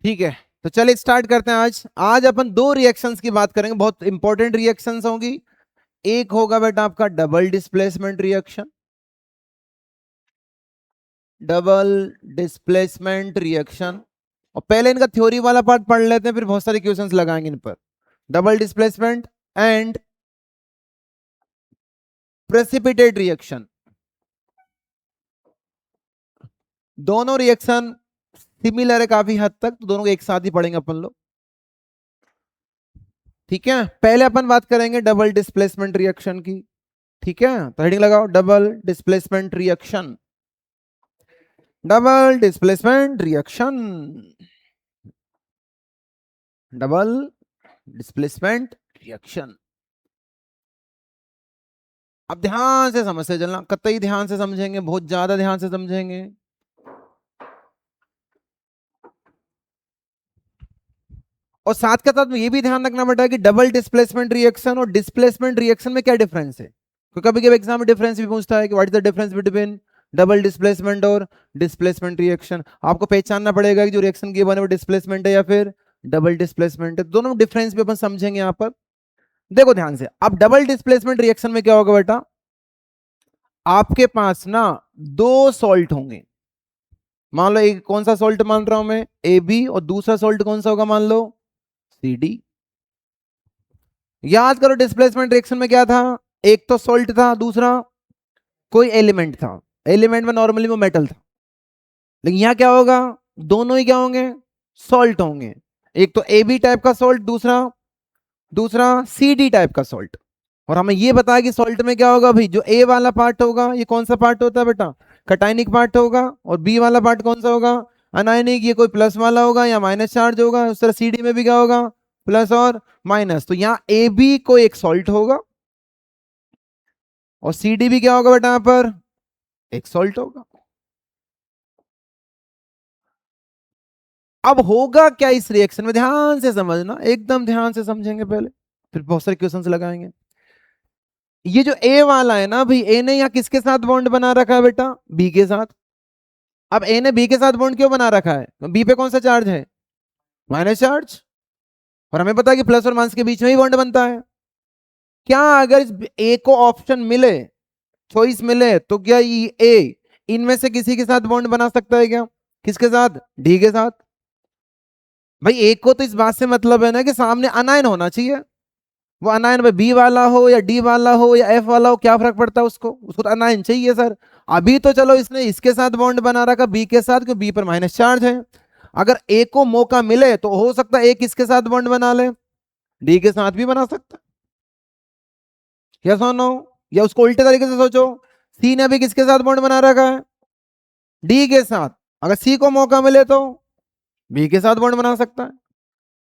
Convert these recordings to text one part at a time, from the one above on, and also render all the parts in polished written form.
ठीक है, तो चलिए स्टार्ट करते हैं। आज आज अपन दो रिएक्शंस की बात करेंगे, बहुत इंपॉर्टेंट रिएक्शंस होंगी। एक होगा बेटा आपका double displacement reaction, double displacement reaction. और पहले इनका थ्योरी वाला पार्ट पढ़ लेते हैं, फिर बहुत सारे क्वेश्चंस लगाएंगे इन पर। Double displacement and precipitate reaction, दोनों रिएक्शन सिमिलर है काफी हद तक, तो दोनों को एक साथ ही पढ़ेंगे अपन लोग। ठीक है, पहले अपन बात करेंगे डबल डिस्प्लेसमेंट रिएक्शन की। ठीक है, तो हेडिंग लगाओ double displacement reaction, double displacement reaction, double displacement reaction. अब ध्यान से समझते चलना, कतई ध्यान से समझेंगे, बहुत ज्यादा ध्यान से समझेंगे। और साथ के साथ में ये भी ध्यान रखना बेटा कि डबल डिस्प्लेसमेंट रिएक्शन और डिस्प्लेसमेंट रिएक्शन में क्या डिफरेंस है, क्योंकि कभी कभी एग्जाम में डिफरेंस भी पूछता है कि what is the difference between double displacement और डिस्प्लेसमेंट रिएक्शन। आपको पहचानना पड़ेगा कि जो रिएक्शन की बने वो डिस्प्लेसमेंट है या फिर डबल डिस्प्लेसमेंट है। दोनों डिफरेंस भी अपन समझेंगे यहाँ पर। देखो ध्यान से, अब डबल डिस्प्लेसमेंट रिएक्शन में क्या होगा बेटा, आपके पास ना दो सॉल्ट होंगे। मान लो एक कौन सा सॉल्ट मान रहा हूं मैं, ए बी, और दूसरा सॉल्ट कौन सा होगा, मान लो सी डी। याद करो डिस्प्लेसमेंट रिएक्शन में क्या था, एक तो सॉल्ट था, दूसरा कोई एलिमेंट था। एलिमेंट में नॉर्मली वो मेटल था, लेकिन यहां क्या होगा, दोनों ही क्या होंगे, सॉल्ट होंगे। एक तो ए बी टाइप का सॉल्ट, दूसरा दूसरा सी डी टाइप का सॉल्ट। और हमें ये बताया कि सॉल्ट में क्या होगा भाई, जो ए वाला पार्ट होगा ये कौन सा पार्ट होता है बेटा, कटायनिक पार्ट होगा। और बी वाला पार्ट कौन सा होगा, अनायनिक। ये कोई प्लस वाला होगा या माइनस चार्ज होगा। उस तरह सी डी में भी क्या होगा, प्लस और माइनस। तो यहाँ ए बी को एक सॉल्ट होगा और सी डी भी क्या होगा बेटा, यहाँ पर एक सॉल्ट होगा। अब होगा क्या इस रिएक्शन में, ध्यान से समझना, एकदम ध्यान से समझेंगे पहले, फिर बहुत सारे क्वेश्चंस लगाएंगे। ये जो ए वाला है ना भाई, ए ने यहाँ किसके साथ बॉन्ड बना रखा है बेटा, बी के साथ। अब ए ने बी के साथ बॉन्ड क्यों बना रखा है, बी पे कौन सा चार्ज है, माइनस चार्ज। और हमें पता है कि प्लस और माइनस के बीच में ही बॉन्ड बनता है। क्या अगर इस ए को ऑप्शन मिले, चॉइस मिले, तो क्या ये ए इनमें से किसी के साथ बॉन्ड बना सकता है क्या, किसके साथ, डी के साथ। भाई एक को तो इस बात से मतलब है ना कि सामने अनायन होना चाहिए। वो अनायन भाई बी वाला हो या डी वाला हो या एफ वाला हो, क्या फर्क पड़ता है उसको, उसको तो अनायन चाहिए सर। अभी तो चलो इसने इसके साथ बॉन्ड बना रखा बी के साथ, क्योंकि बी पर माइनस चार्ज है। अगर ए को मौका मिले तो हो सकता है ए किसके साथ बॉन्ड बना ले, डी के साथ भी बना सकता है। या सुनो, या उसको उल्टे तरीके से सोचो, सी ने भी किसके साथ बॉन्ड बना रखा है, डी के साथ। अगर सी को मौका मिले तो बी के साथ बॉन्ड बना सकता है।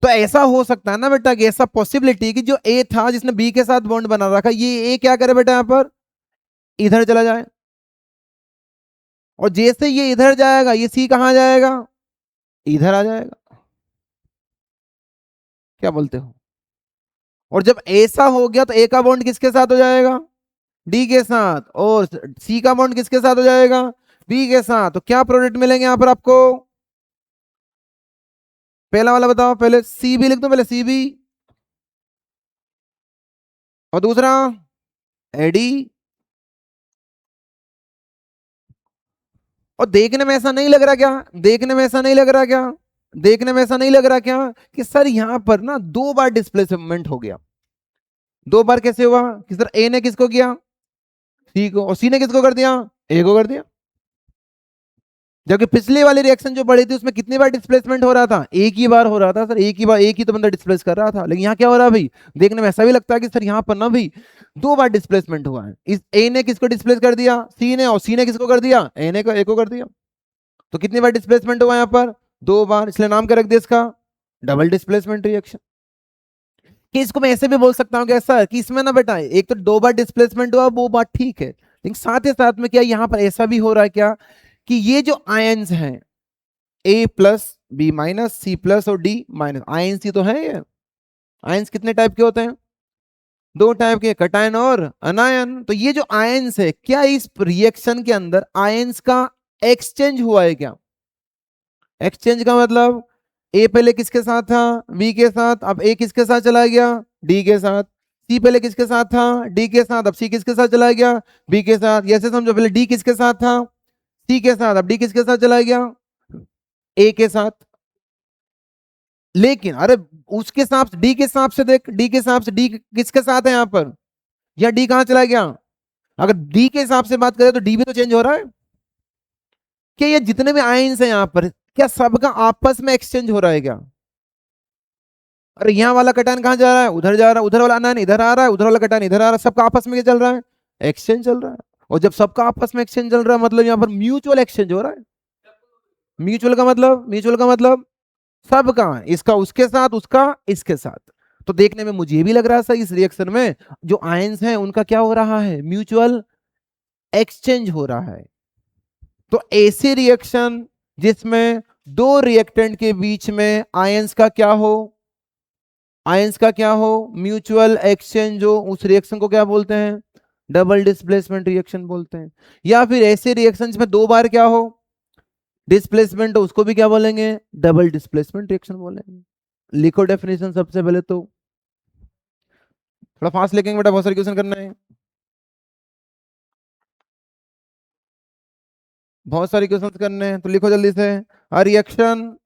तो ऐसा हो सकता है ना बेटा कि ऐसा पॉसिबिलिटी कि जो ए था जिसने बी के साथ बॉन्ड बना रखा, ये ए क्या करे बेटा, यहां पर इधर चला जाए। और जैसे ये इधर जाएगा, ये सी कहां जाएगा, इधर आ जाएगा। क्या बोलते हो। और जब ऐसा हो गया तो ए का बॉन्ड किसके साथ हो जाएगा, डी के साथ। और सी का बॉन्ड किसके साथ हो जाएगा, बी के साथ। तो क्या प्रोडक्ट मिलेंगे यहां पर आपको, पहला वाला बताओ, पहले सी बी लिख दो, पहले सी बी, और दूसरा एडी। और देखने में ऐसा नहीं लग रहा क्या, देखने में ऐसा नहीं लग रहा क्या, देखने में ऐसा नहीं लग रहा क्या कि सर यहां पर ना दो बार डिस्प्लेसमेंट हो गया। दो बार कैसे हुआ कि सर ए ने किसको किया, सी को, और सी ने किसको कर दिया, ए को कर दिया। जबकि पिछली वाली रिएक्शन जो बढ़ी थी उसमें कितनी बार डिस्प्लेसमेंट हो रहा था, एक ही बार हो रहा था सर, एक ही बार, एक ही तो बंदा डिस्प्लेस कर रहा था। लेकिन यहाँ क्या हो रहा है भाई, देखने में ऐसा भी लगता है कि सर यहाँ पर ना भाई दो बार डिस्प्लेसमेंट हुआ है। इस ए ने किसको डिस्प्लेस कर दिया, सी ने, और सी ने किसको कर दिया, ए ने को, ए को कर दिया। तो कितनी बार डिस्प्लेसमेंट हुआ यहाँ पर, दो बार, इसलिए नाम क्या रख दिया इसका, डबल डिस्प्लेसमेंट रिएक्शन। कि इसको मैं ऐसे भी बोल सकता हूँ कि ऐसा कि इसमें ना बेटा एक तो दो बार डिस्प्लेसमेंट हुआ, वो बात ठीक है, लेकिन साथ ही साथ में क्या यहाँ पर ऐसा भी हो रहा है क्या कि ये जो आयंस हैं, A plus B minus C plus और डी माइनस, आयंस ही तो है ये। आयंस कितने टाइप के होते हैं, दो टाइप के, कटायन और अनायन। तो ये जो आयंस है, क्या इस रिएक्शन के अंदर आयंस का एक्सचेंज हुआ है क्या। एक्सचेंज का मतलब ए पहले किसके साथ था, बी के साथ, अब ए किसके साथ चला गया, डी के साथ। सी पहले किसके साथ था, डी के साथ, अब सी किसके साथ चला गया, बी के साथ। ऐसे समझो, पहले डी किसके साथ था, सी के साथ, अब डी किसके साथ चला गया, ए के साथ। लेकिन अरे उसके हिसाब से, डी के हिसाब से देख, डी के हिसाब से डी किसके साथ है यहाँ पर, या डी कहां चला गया। अगर डी के हिसाब से बात करें तो डी भी तो चेंज हो रहा है। क्या ये जितने भी आयंस हैं यहाँ पर, क्या सबका आपस में एक्सचेंज हो रहा है क्या। अरे यहाँ वाला कटान कहाँ जा रहा है, उधर जा रहा है, उधर वाला अनायन इधर आ रहा है, उधर वाला कटान इधर आ रहा है, सबका आपस में क्या चल रहा है, एक्सचेंज चल रहा है। और जब सबका आपस में एक्सचेंज चल रहा है मतलब यहाँ पर म्यूचुअल एक्सचेंज हो रहा है। म्यूचुअल का मतलब सबका, इसका उसके साथ, उसका इसके साथ। तो देखने में मुझे भी लग रहा है इस रिएक्शन में जो आयंस हैं उनका क्या हो रहा है, म्यूचुअल एक्सचेंज हो रहा है। तो ऐसी रिएक्शन जिसमें दो रिएक्टेंट के बीच में आयंस का क्या हो, आयंस का क्या हो, म्यूचुअल एक्सचेंज हो, उस रिएक्शन को क्या बोलते हैं, डबल डिस्प्लेसमेंट रिएक्शन बोलते हैं। या फिर ऐसे रिएक्शन में दो बार क्या हो, डिस्प्लेसमेंट, उसको भी क्या बोलेंगे, डबल डिस्प्लेसमेंट रिएक्शन बोलेंगे। लिखो डेफिनेशन सबसे पहले तो, थोड़ा फास्ट लिखेंगे बेटा, बहुत सारे क्वेश्चन करना है, बहुत सारे क्वेश्चन करने हैं, तो लिखो जल्दी से। A reaction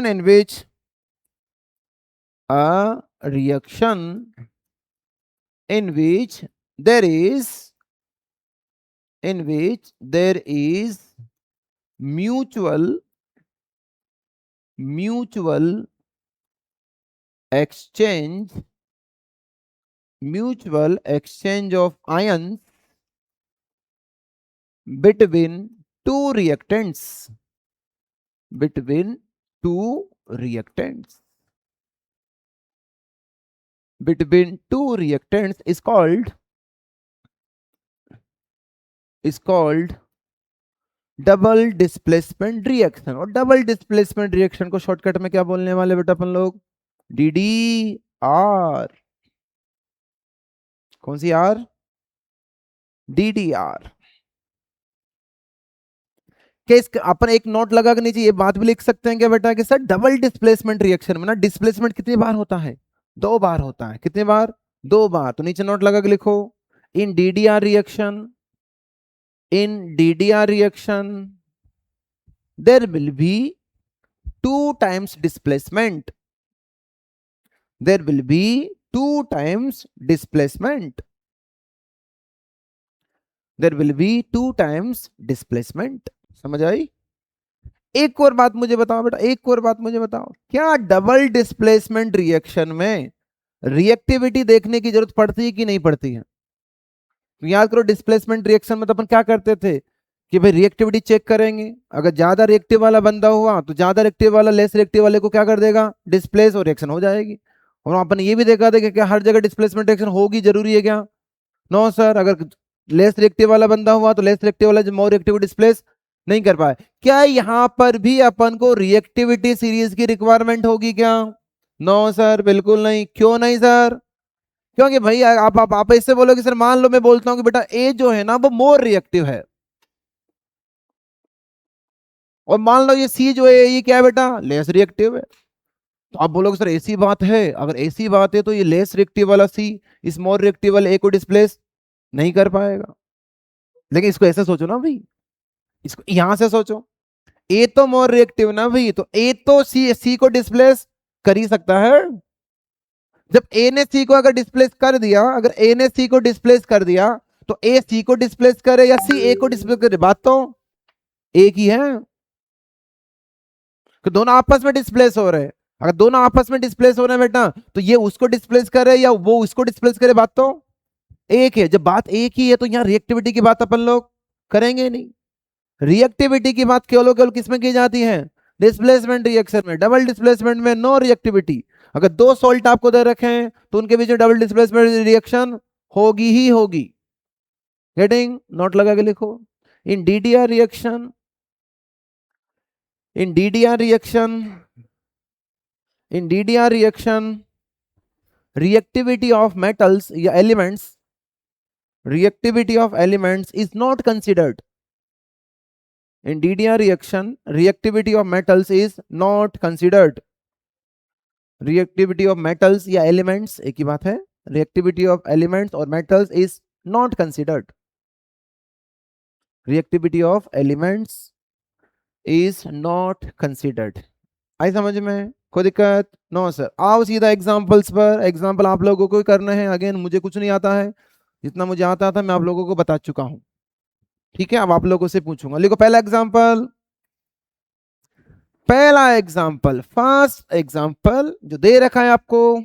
in which, a reaction in which there is, mutual exchange, of ions between two reactants, between two reactants is called double displacement reaction. और डबल डिस्प्लेसमेंट रिएक्शन को शॉर्टकट में क्या बोलने वाले बेटा अपन लोग, DDR। कौन सी आर, DDR। क्या इसका अपन एक नोट लगा के नीचे ये बात भी लिख सकते हैं क्या बेटा कि सर डबल डिस्प्लेसमेंट रिएक्शन में ना डिस्प्लेसमेंट कितनी बार होता है, दो बार होता है। कितनी बार, दो बार। तो नीचे नोट लगा के लिखो, इन DDR reaction, there will be two times displacement, there will be two times displacement, there will be two times displacement। समझ आई। एक और बात मुझे बताओ बेटा, एक और बात मुझे बताओ, क्या डबल डिस्प्लेसमेंट रिएक्शन में रिएक्टिविटी देखने की जरूरत पड़ती है कि नहीं पड़ती है। तो याद करो डिस्प्लेसमेंट रिएक्शन में तो अपन क्या करते थे कि भाई रिएक्टिविटी चेक करेंगे, अगर ज्यादा रिएक्टिव वाला बंदा हुआ तो ज्यादा रिएक्टिव वाला लेस रिएक्टिव वाले को क्या कर देगा, डिस्प्लेस, और रिएक्शन हो जाएगी। और अपन ये भी देखा था कि क्या हर जगह डिस्प्लेसमेंट रिएक्शन होगी, जरूरी है क्या, नो सर। अगर लेस रिएक्टिव वाला बंदा हुआ तो लेस रिएक्टिव वाला जो मोर रिएक्टिव डिस्प्लेस नहीं कर पाए। क्या यहां पर भी अपन को रिएक्टिविटी सीरीज की रिक्वायरमेंट होगी क्या, नो सर, बिल्कुल नहीं। क्यों नहीं सर, क्योंकि भाई आप ऐसे बोलोगे सर, मान लो मैं बोलता हूं कि बेटा ए जो है ना वो मोर रिएक्टिव है, और मान लो ये सी जो है ये क्या है बेटा, लेस रिएक्टिव है। तो आप बोलोगे सर ऐसी बात है, अगर ऐसी बात है तो ये लेस रिएक्टिव वाला सी इस मोर रिएक्टिव वाले ए को डिस्प्लेस नहीं कर पाएगा। लेकिन इसको ऐसे सोचो ना भाई, इसको यहां से सोचो, ए तो मोर रिएक्टिव ना भाई, तो ए तो सी को डिस्प्लेस कर ही सकता है। जब ए ने सी को अगर डिस्प्लेस कर दिया, अगर ए ने सी को डिस्प्लेस कर दिया तो ए सी को डिस्प्लेस करे या सी ए को डिस्प्लेस करे, बात तो एक ही है कि दोनों आपस में डिस्प्लेस हो रहे हैं। अगर दोनों आपस में डिस्प्लेस हो रहे हैं बेटा तो ये उसको डिस्प्लेस करे या वो उसको डिस्प्लेस करे, बात तो एक है। जब बात एक ही है तो यहां रिएक्टिविटी की बात अपन लोग करेंगे नहीं। रिएक्टिविटी की बात केवल केवल किसमें की जाती है, डिस्प्लेसमेंट रिएक्शन में। डबल डिस्प्लेसमेंट में नो रिएक्टिविटी। अगर दो सॉल्ट आपको दे रखे हैं तो उनके बीच में डबल डिस्प्लेसमेंट रिएक्शन होगी ही होगी। गेटिंग, नोट लगा के लिखो। इन DDR reaction, in DDR reaction, reactivity of metals या elements, reactivity of elements is not considered, In DDR reaction, reactivity of metals is not considered. Reactivity of metals या elements एक ही बात है. Reactivity of elements or metals is not considered. Reactivity of elements is not considered. आई समझ में? कोई दिक्कत? No sir. आओ सीधा एग्जांपल्स पर. एग्जांपल आप लोगों को ही करना है. अगेन मुझे कुछ नहीं आता है. जितना मुझे आता था मैं आप लोगों को बता चुका हूं. ठीक है, अब आप लोगों से पूछूंगा. लिखो पहला एग्जांपल. पहला एग्जांपल, फर्स्ट एग्जांपल जो दे रखा है आपको,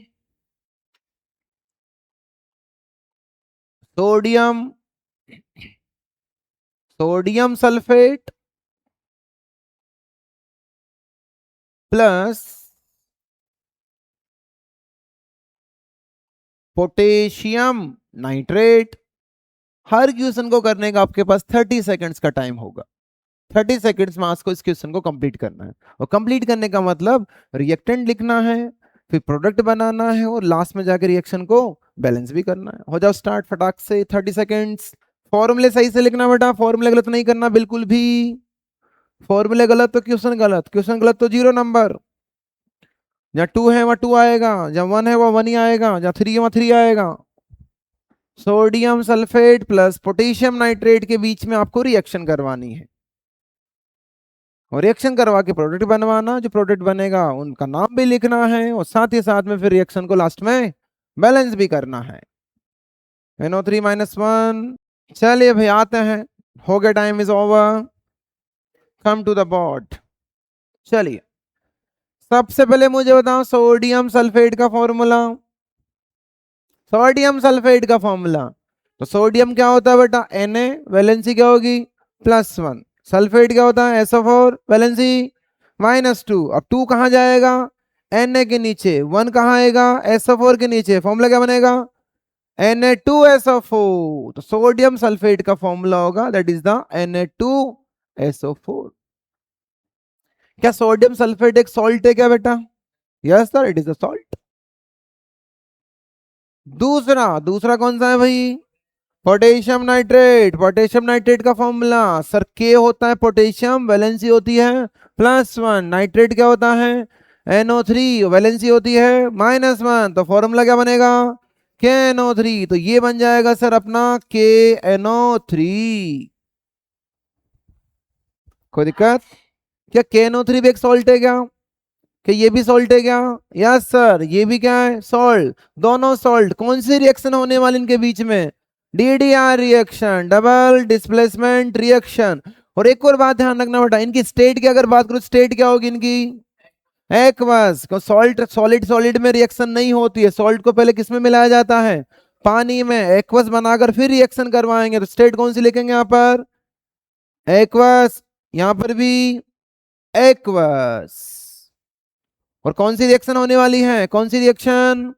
sodium sulphate plus potassium nitrate. हर क्वेश्चन को करने का आपके पास 30 सेकंड्स का टाइम होगा. 30 सेकंड्स में आपको इस क्वेश्चन को कंप्लीट करना है. और कंप्लीट करने का मतलब रिएक्टेंट लिखना है, फिर प्रोडक्ट बनाना है, और लास्ट में जाकर रिएक्शन को बैलेंस भी करना है. हो जाओ स्टार्ट फटाक से. 30 सेकंड्स. फॉर्मूले सही से लिखना बेटा. फॉर्मूले गलत नहीं करना बिल्कुल भी. फॉर्मूले गलत तो क्वेश्चन गलत, क्वेश्चन गलत तो 0 नंबर. जहाँ 2 है वहां 2 आएगा, जहाँ 1 है वह 1 ही आएगा, जहाँ 3 है वहां 3 आएगा. Sodium sulphate plus potassium nitrate के बीच में आपको रिएक्शन करवानी है, और रिएक्शन करवा के प्रोडक्ट बनवाना. जो प्रोडक्ट बनेगा उनका नाम भी लिखना है, और साथ ही साथ में फिर रिएक्शन को लास्ट में बैलेंस भी करना है. NO3 -1. चलिए भाई आते हैं. हो गया, time is over. Come to the board. चलिए सबसे पहले मुझे बताओ सोडियम सल्फेट का फॉर्मूला. सोडियम सल्फेट का फॉर्मूला, तो सोडियम क्या होता है बेटा? Na. वैलेंसी क्या होगी? +1. सल्फेट क्या होता है? SO4. वैलेंसी -2. अब 2 कहां जाएगा? Na के नीचे. 1 कहां आएगा? SO4 के नीचे. फॉर्मूला क्या बनेगा? Na2SO4. तो सोडियम सल्फेट का फॉर्मूला होगा दैट इज द Na2SO4. क्या सोडियम सल्फेट एक सॉल्ट है क्या बेटा? Yes sir, it is a salt. दूसरा कौन सा है भाई? Potassium nitrate. पोटेशियम नाइट्रेट का फॉर्मूला सर के होता है पोटेशियम, वैलेंसी होती है +1. नाइट्रेट क्या होता है? NO3. वैलेंसी होती है -1. तो फॉर्मूला क्या बनेगा? KNO3. तो ये बन जाएगा सर अपना KNO3. कोई दिक्कत? क्या KNO3 भी एक सॉल्ट है क्या? कि ये भी सॉल्ट है क्या? यस सर, ये भी क्या है? सॉल्ट. दोनों सॉल्ट. कौन सी रिएक्शन होने वाली इनके बीच में? DDR reaction, double displacement reaction. और एक और बात ध्यान रखना बेटा, इनकी स्टेट की अगर बात करो, स्टेट क्या होगी इनकी? एक्वस. सॉल्ट सॉलिड सॉलिड में रिएक्शन नहीं होती है. सॉल्ट को पहले किसमें मिलाया जाता है? पानी में. एक्वस बनाकर फिर रिएक्शन करवाएंगे. तो स्टेट कौन सी लिखेंगे यहाँ पर? एक्वस. यहां पर भी एक्वस. और कौन सी रिएक्शन होने वाली है? कौन सी रिएक्शन?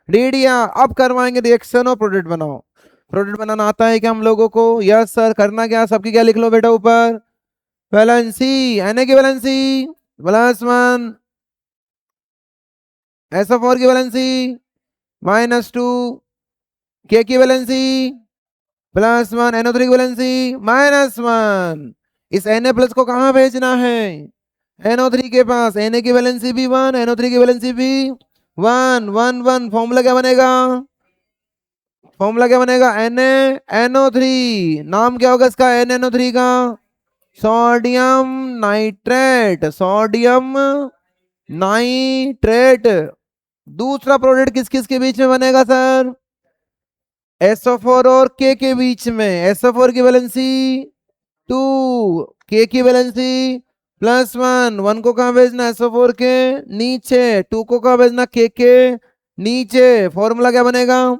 DDR. अब करवाएंगे रिएक्शन और प्रोडक्ट बनाओ. प्रोडक्ट बनाना आता है क्या हम लोगों को? Yes sir. करना क्या? सबकी क्या लिख लो बेटा ऊपर? वैलेंसी. Na की वैलेंसी +1. SO4 की वैलेंसी -2. K की वैलेंसी +1. NO3 की वैलेंसी -1. इस Na+ को कहां भेजना है? NO3 के पास. Na की वैलेंसी भी 1, NO3 की वैलेंसी भी 1 1 1. फॉर्मूला क्या बनेगा? फॉर्मूला क्या बनेगा? NaNO3. नाम क्या होगा इसका? NaNO3 का सोडियम नाइट्रेट. Sodium nitrate. दूसरा प्रोडक्ट किस किस के बीच में बनेगा सर? SO4 और K के बीच में. SO4 की वैलेंसी 2, K की वैलेंसी +1. 1 को कहां भेजना? SO4 के नीचे. 2 को कहां भेजना? K के नीचे. फॉर्मूला क्या बनेगा?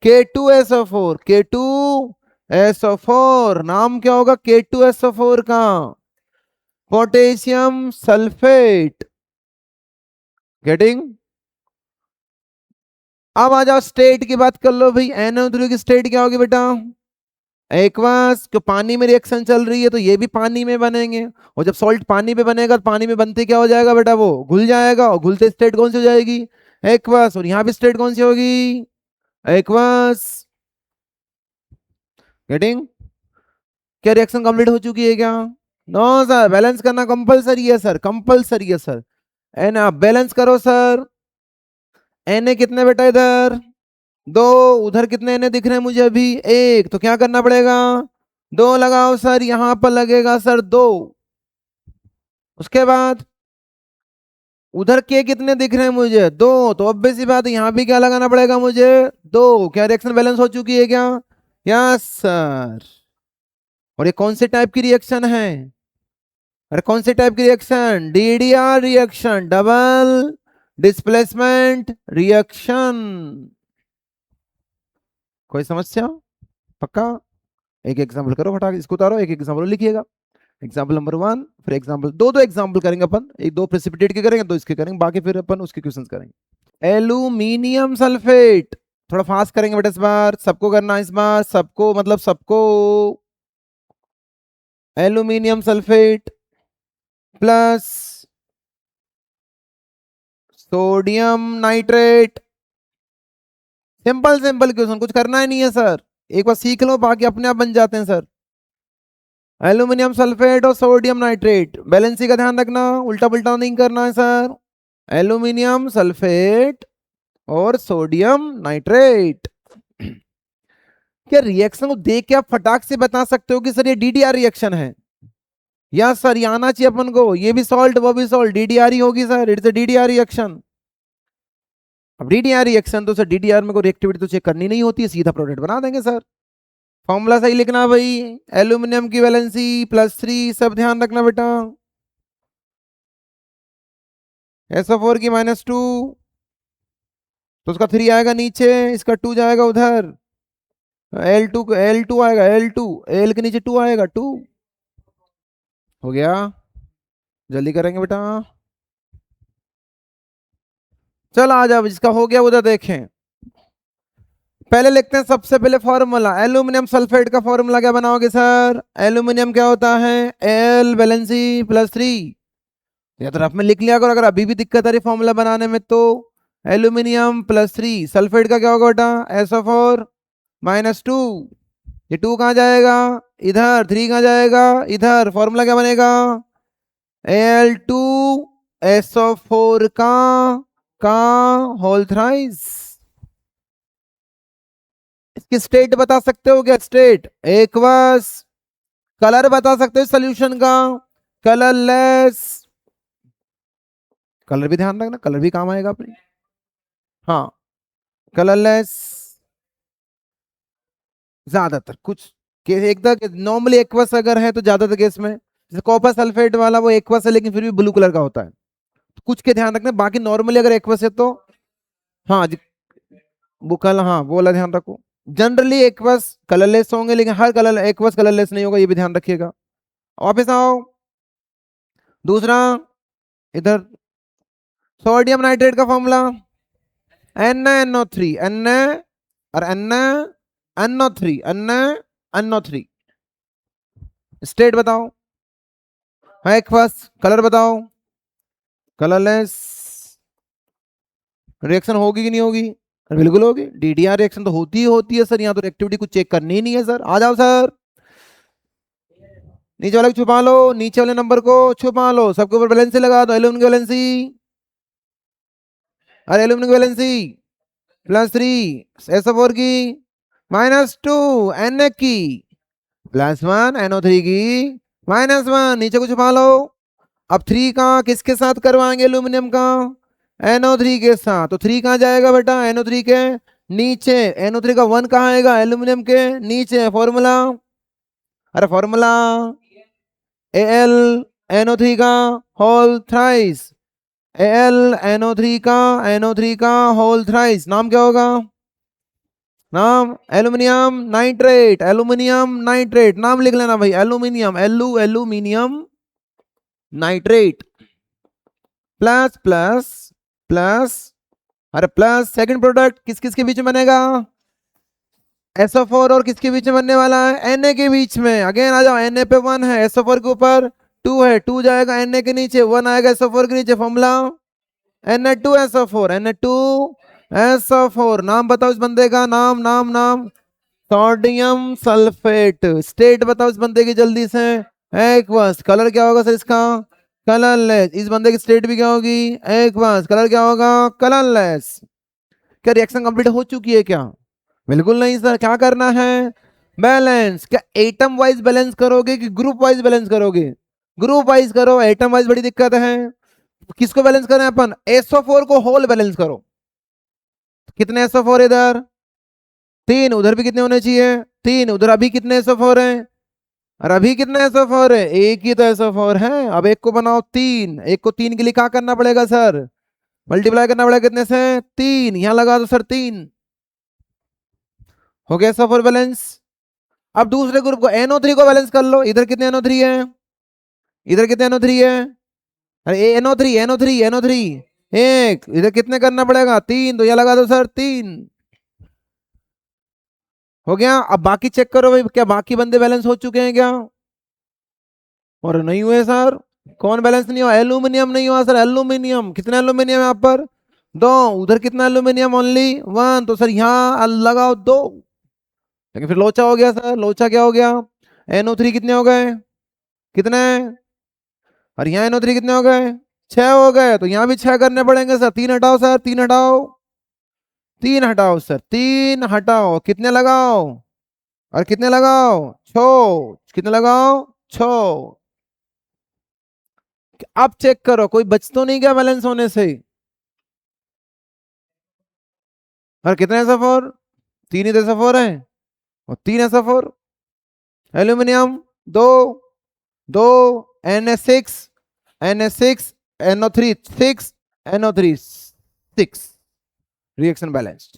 K2SO4. K2SO4. नाम क्या होगा K2SO4 का? Potassium sulphate. गेटिंग? अब आ जाओ स्टेट की बात कर लो भाई. NO3 की स्टेट क्या होगी बेटा? एक्वस. जो पानी में रिएक्शन चल रही है तो ये भी पानी में बनेंगे. और जब सॉल्ट पानी में बनेगा तो पानी में बनते क्या हो जाएगा बेटा? वो घुल जाएगा. और घुलते स्टेट कौन सी हो जाएगी? एक्वस. और यहां भी स्टेट कौन सी होगी? एक्वस. गेटिंग? क्या रिएक्शन कंप्लीट हो चुकी है क्या? नो सर, बैलेंस करना कंपलसरी है सर, कंपलसरी है सर। एन आप बैलेंस करो सर। एन ए कितने बेटा इधर? दो। उधर कितने एन दिख रहे हैं मुझे अभी? एक। तो क्या करना पड़ेगा? दो लगाओ सर, यहां पर लगेगा सर दो। उसके बाद उधर के कितने दिख रहे हैं मुझे? दो। तो ऑब्वियस सी बात है, यहां भी क्या लगाना पड़ेगा मुझे? दो। क्या रिएक्शन बैलेंस हो चुकी है क्या? Yes sir. और ये कौन से टाइप की रिएक्शन है? अरे कौन से टाइप की reaction? DDR reaction, double displacement reaction. कोई समस्या? पक्का? एक एग्जांपल करो, फटाक इसको उतारो, एक एग्जांपल लिखिएगा। एग्जांपल नंबर वन, फिर एग्जांपल दो, दो एग्जांपल करेंगे अपन, एक दो प्रेसिपिटेट के करेंगे, दो इसके करेंगे, बाकी फिर अपन उसके क्वेश्चंस करेंगे। एल्यूमिनियम सल्फेट, थोड़ा फास्ट करेंगे बेटा इस बार, सबको करना इस बार, सबको मतलब सबको। Aluminium sulphate plus sodium nitrate. Simple simple question, कुछ करना ही नहीं है सर, एक बार सीख लो बाकी अपने आप बन जाते हैं सर। एल्यूमिनियम सल्फेट और सोडियम नाइट्रेट, बैलेंसी का ध्यान रखना, उल्टा पुल्टा नहीं करना है सर। एल्यूमिनियम सल्फेट और सोडियम नाइट्रेट। क्या रिएक्शन को देख के आप फटाक से बता सकते हो कि सर ये डीडीआर रिएक्शन है? या सर ये आना चाहिए अपन को, ये भी सॉल्ट वो भी सॉल्ट, डीडीआर ही होगी sir, it's a DDR reaction. अब डीडीआर रिएक्शन तो सर डीडीआर में कोई रिएक्टिविटी तो चेक करनी नहीं होती है, सीधा प्रोडक्ट बना देंगे सर। फॉर्मूला सही लिखना भाई। एल्यूमिनियम की वैलेंसी +3, सब ध्यान रखना बेटा। SO4 की -2, तो उसका 3 आएगा नीचे, इसका 2 जाएगा उधर। L2 आएगा, L2 L के नीचे 2 आएगा, 2 हो गया। जल्दी करेंगे बेटा, चल आ जाओ, जिसका हो गया उधर देखें। पहले लिखते हैं सबसे पहले फॉर्मूला, एल्यूमिनियम सल्फेट का फॉर्मूला क्या बनाओगे सर? एल्यूमिनियम क्या होता है? L valency +3। या तो रफ में लिख लिया करो, अगर अभी भी दिक्कत आ रही फॉर्मूला बनाने में तो। एल्यूमिनियम +3, सल्फेट का क्या होगा बेटा? SO4 -2। ये 2 कहाँ जाएगा? इधर। 3 कहाँ जाएगा? इधर। फॉर्मूला क्या बनेगा? Al2SO4 का होल थ्राइस। इसकी स्टेट बता सकते हो क्या? State aqueous. कलर बता सकते हो सॉल्यूशन का? कलरलेस। कलर भी ध्यान रखना, कलर भी काम आएगा अपने। हाँ, कलरलेस। ज्यादातर कुछ केस एकदम नॉर्मली एक्वस अगर है तो ज्यादातर केस में, जैसे कॉपर सल्फेट वाला वो एक्वस है लेकिन फिर भी ब्लू कलर का होता है, तो कुछ के ध्यान रखना, बाकी नॉर्मली अगर एक्वस है तो। हाँ बुकल, हाँ वो वाला ध्यान रखो। जनरली एक्वस कलरलेस होंगे, लेकिन हर कलर एक्वस कलरलेस नहीं होगा, ये भी ध्यान रखिएगा। वापिस आओ। दूसरा, इधर सोडियम नाइट्रेट का फॉर्मूला NaNO3, Na और NaNO3, NaNO3। स्टेट बताओ। हाँ एक्वस। कलर बताओ। कलरलेस। रिएक्शन होगी कि नहीं होगी? बिल्कुल होगी, डीडीआर रिएक्शन तो होती ही होती है सर, यहाँ तो एक्टिविटी कुछ चेक करनी ही नहीं है सर। आ जाओ सर, नीचे वाले को छुपा लो, नीचे वाले नंबर को छुपा लो, सबके ऊपर बैलेंसी लगा दो। एल्यूमिनियम की बैलेंसी, अरे एल्यूमिनियम की बैलेंसी +3, SO4 की -2, Na की +1, NO3 की -1, नीचे को छुपा लो। अब 3 का किसके साथ करवाएंगे एल्यूमिनियम का? NO3 के साथ, तो 3 कहाँ जाएगा बेटा? NO3 के नीचे। NO3 का 1 कहाँ आएगा? एल्यूमिनियम के नीचे। फॉर्मूला, अरे फॉर्मूला AlNO3 का होल थ्राइस, AlNO3 का NO3 का होल थ्राइस, नाम क्या होगा? नाम एल्यूमिनियम नाइट्रेट, एल्यूमिनियम नाइट्रेट नाम लिख लेना भाई, aluminium, aluminium nitrate. Plus plus plus, अरे प्लस सेकंड प्रोडक्ट किस किस के बीच में बनेगा? SO4 और किसके बीच में बनने वाला है? Na के बीच में। अगेन आ जाओ, Na पे 1 है, SO4 के ऊपर 2 है, 2 जाएगा Na के नीचे, 1 आएगा SO4 के नीचे। Formula Na2SO4, Na2SO4। नाम बताओ इस बंदे का, नाम नाम नाम। Sodium sulphate. स्टेट बताओ इस बंदे की जल्दी से, एक्वस, कलर क्या होगा सर इसका, कलरलेस। इस बंदे की स्टेट भी क्या होगी, एक्वस, कलर क्या होगा, कलरलेस। क्या रिएक्शन कंप्लीट हो चुकी है क्या, बिल्कुल नहीं सर, क्या करना है, बैलेंस। क्या एटम वाइज बैलेंस करोगे कि ग्रुप वाइज बैलेंस करोगे, ग्रुप वाइज करो, एटम वाइज बड़ी दिक्कत है। किसको बैलेंस करें अपन, SO4 को होल बैलेंस करो। कितने SO4 इधर, 3, उधर भी कितने होने चाहिए, 3, उधर अभी कितने SO4 हैं, और अभी कितने SO4 है, एक ही तो SO4 है। अब एक को बनाओ 3, एक को 3 के लिए क्या करना पड़ेगा सर, मल्टीप्लाई करना पड़ेगा कितने से, 3, यहां लगा दो सर 3, हो गया SO4 बैलेंस। अब दूसरे ग्रुप को NO3 को बैलेंस कर लो, इधर कितने NO3 है, इधर कितने NO3 है, अरे NO3 NO3 NO3, एक, इधर कितने करना पड़ेगा, 3, तो यहां लगा दो सर 3, हो गया। अब बाकी चेक करो भाई, क्या बाकी बंदे बैलेंस हो चुके हैं क्या, और नहीं हुए सर, कौन बैलेंस नहीं हुआ, एल्यूमिनियम नहीं हुआ सर, एल्यूमिनियम, कितने एल्यूमिनियम यहाँ पर, 2, उधर कितना एल्यूमिनियम, ओनली 1, तो सर यहाँ लगाओ 2, लेकिन फिर लोचा हो गया सर, लोचा क्या हो गया, NO3 कितने हो गए, कितने, और यहाँ NO3 कितने हो गए, 6 हो गए, तो यहाँ भी 6 करने पड़ेंगे सर, 3 हटाओ सर, 3 हटाओ, 3 हटाओ सर, 3 हटाओ, कितने लगाओ, और कितने लगाओ, 6, कितने लगाओ, 6। अब चेक करो कोई बच तो नहीं गया बैलेंस होने से, और कितने SO4, 3 ही तो SO4 है, और 3 SO4, aluminium 2, 2, Na6, Na6, NO3 6, NO3 6, reaction balanced,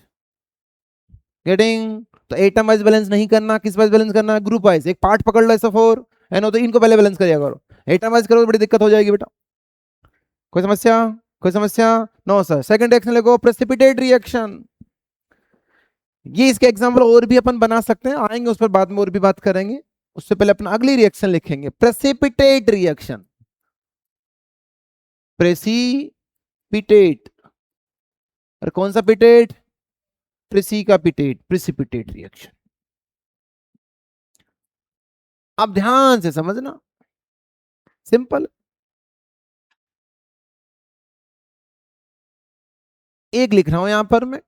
getting. तो एटम वाइज बैलेंस नहीं करना, किस वाइज बैलेंस करना, ग्रुप वाइज, एक पार्ट पकड़ लो SO4 NO, तो इनको पहले बैलेंस करिए करो, एटम वाइज करो तो बड़ी दिक्कत हो जाएगी बेटा। कोई समस्या, कोई समस्या, नो सर। सेकंड रिएक्शन लिखो, प्रेसिपिटेट रिएक्शन। ये इसके एग्जाम्पल और भी अपन बना सकते हैं, आएंगे उस पर बाद में और भी बात करेंगे, उससे पहले अपना अगली रिएक्शन लिखेंगे, प्रेसिपिटेट रिएक्शन, प्रेसिपिटेट, और कौन सा पिटेट, प्रेसी का पिटेट, प्रेसिपिटेट रिएक्शन। अब ध्यान से समझना, सिंपल, एक लिख रहा हूं यहां पर मैं,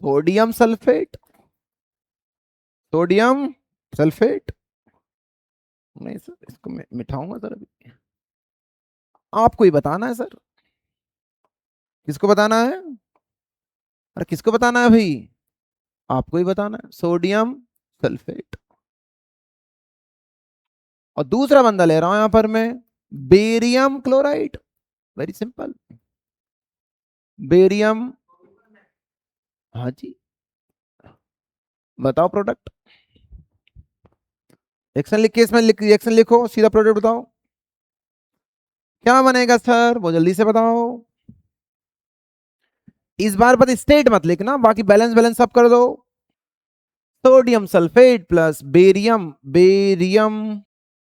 सोडियम सल्फेट, सोडियम सल्फेट, नहीं सर इसको मैं मिटाऊंगा सर अभी, आपको ही बताना है सर, किसको बताना है, अरे किसको बताना है भाई, आपको ही बताना है, सोडियम सल्फेट। और दूसरा बंदा ले रहा हूं यहां पर मैं, barium chloride, very simple, barium, हाँ जी, बताओ प्रोडक्ट, एक्शन लिख के इसमें रिएक्शन लिखो, सीधा प्रोडक्ट बताओ क्या बनेगा सर, वो जल्दी से बताओ। इस बार बस स्टेट मत लिखना, बाकी बैलेंस बैलेंस सब कर दो, sodium sulphate plus barium, barium,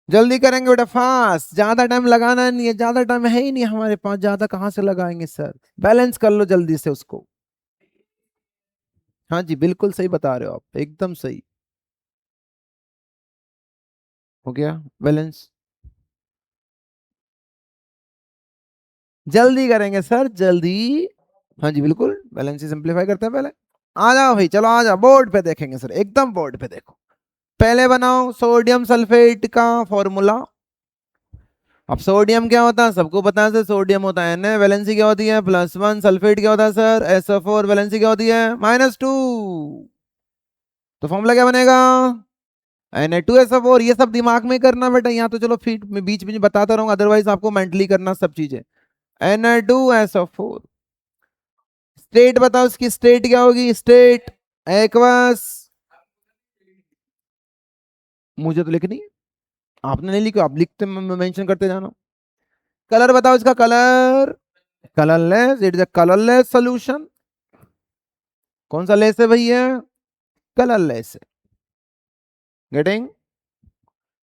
जल्दी करेंगे बेटा, फास्ट, ज्यादा टाइम लगाना नहीं है, ज्यादा टाइम है ही नहीं हमारे पास, ज्यादा कहां से लगाएंगे सर, बैलेंस कर लो जल्दी से उसको। हाँ जी बिल्कुल सही बता रहे हो आप, एकदम सही, हो गया बैलेंस, जल्दी करेंगे सर जल्दी, हाँ जी बिल्कुल, बैलेंस ही सिंप्लीफाई करते हैं पहले। आ जाओ भाई, चलो आ जाओ, बोर्ड पे देखेंगे सर, एकदम बोर्ड पे देखो, पहले बनाओ सोडियम सल्फेट का फॉर्मूला। अब सोडियम क्या होता है सबको पता है सर, सोडियम होता है Na, वैलेंसी क्या होती है +1, सल्फेट क्या होता है सर SO4, वैलेंसी क्या होती है -2, तो फॉर्मूला क्या बनेगा Na2SO4, ये सब दिमाग में करना बेटा, यहाँ तो चलो फिर मैं बीच बीच में बताता रहूंगा, अदरवाइज आपको मेंटली करना सब चीजें। Na2SO4, स्टेट बताओ इसकी, स्टेट क्या होगी, स्टेट एक्वस, मुझे तो लिखनी है, आपने नहीं लिखी, आप लिखते मेंशन करते जाना। कलर बताओ इसका, colour, colourless, it is a colourless solution, कौन सा लेस है भैया, कलरलेस है, गेटिंग।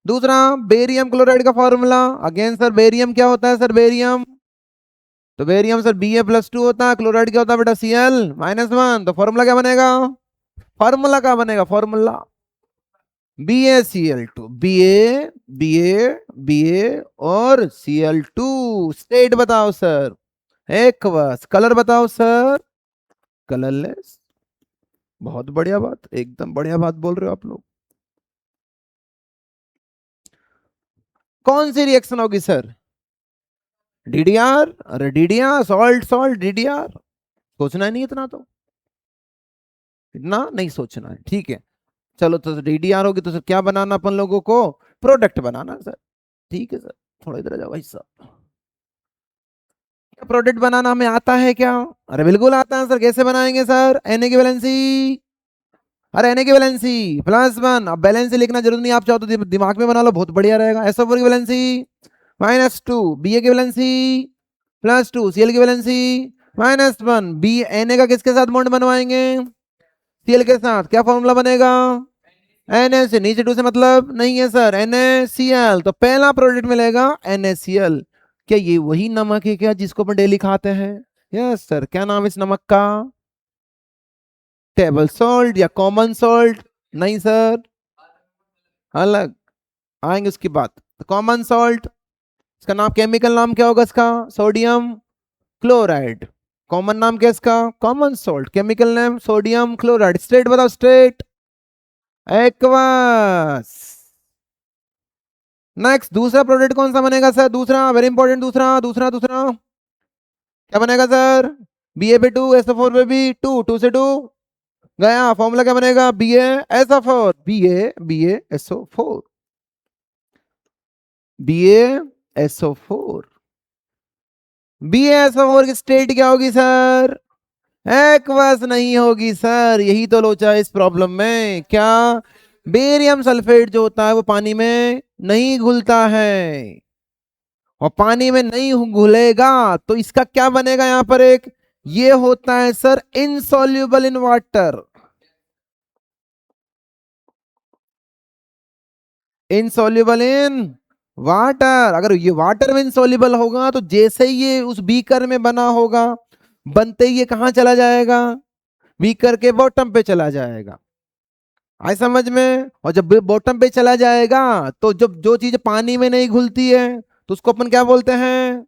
दूसरा बेरियम क्लोराइड का फॉर्मूला, अगेन सर बेरियम क्या होता है सर, बेरियम, तो बेरियम सर Ba+2 होता है, क्लोराइड क्या होता है बेटा Cl-1, तो फॉर्मूला क्या बनेगा, फॉर्मूला क्या बनेगा, फॉर्मूला BaCl2, Ba और Cl2। स्टेट बताओ सर, एक्वस। कलर बताओ सर, कलरलेस। बहुत बढ़िया बात, एकदम बढ़िया बात बोल रहे हो आप लोग। कौन सी रिएक्शन होगी सर? डीडीआर। अरे डीडीआर, सॉल्ट सॉल्ट डीडीआर। सोचना नहीं इतना, तो इतना नहीं सोचना है, ठीक है। चलो तो डीडीआर होगी तो सर क्या बनाना अपन लोगों को? प्रोडक्ट बनाना सर। ठीक है सर, थोड़ा इधर आ जाओ भाई साहब। प्रोडक्ट बनाना हमें आता है क्या? अरे बिल्कुल आता है सर। कैसे बनाएंगे सर? Na की वैलेंसी। अरे Na की वैलेंसी +1। अब बैलेंसी लिखना जरूरी नहीं, आप चाहो तो दिमाग में बना लो, बहुत बढ़िया रहेगा। SO4 की वैलेंसी -2, Ba की वैलेंसी +2, Cl की वैलेंसी -1। बी Na का किसके साथ बॉन्ड बनवाएंगे? Cl के साथ। क्या फॉर्मूला बनेगा? Na से नीचे 2 से मतलब नहीं है सर, NaCl। तो पहला प्रोडक्ट मिलेगा NaCl। क्या ये वही नमक है क्या जिसको अपन डेली खाते हैं? Yes sir. क्या नाम है इस नमक का? टेबल सॉल्ट या कॉमन सॉल्ट? नहीं सर, अलग आएंगे उसकी बात। तो कॉमन सॉल्ट, इसका नाम, केमिकल नाम क्या होगा इसका? Sodium chloride. कॉमन नाम क्या है इसका? Common salt. Chemical name sodium chloride. State बताओ, स्टेट एक्वस। नेक्स्ट दूसरा प्रोडक्ट कौन सा बनेगा सर? दूसरा, वेरी इंपॉर्टेंट, दूसरा दूसरा दूसरा क्या बनेगा सर? Ba पे 2 SO4 पे भी 2 गया। फॉर्मूला क्या बनेगा? BaSO4, BaSO4, BaSO4। BaSO4 की स्टेट क्या होगी सर? एक्वस नहीं होगी सर। यही तो लोचा है इस प्रॉब्लम में। क्या? बेरियम सल्फेट जो होता है वो पानी में नहीं घुलता है, और पानी में नहीं घुलेगा तो इसका क्या बनेगा? यहां पर एक ये होता है sir, insoluble in water. Insoluble in water. अगर ये वाटर में इनसॉल्युबल होगा तो जैसे ही ये उस बीकर में बना होगा, बनते ही ये कहां चला जाएगा? बीकर के बॉटम पे चला जाएगा। आए समझ में? और जब बॉटम पे चला जाएगा तो जब जो चीज पानी में नहीं घुलती है तो उसको अपन क्या बोलते हैं?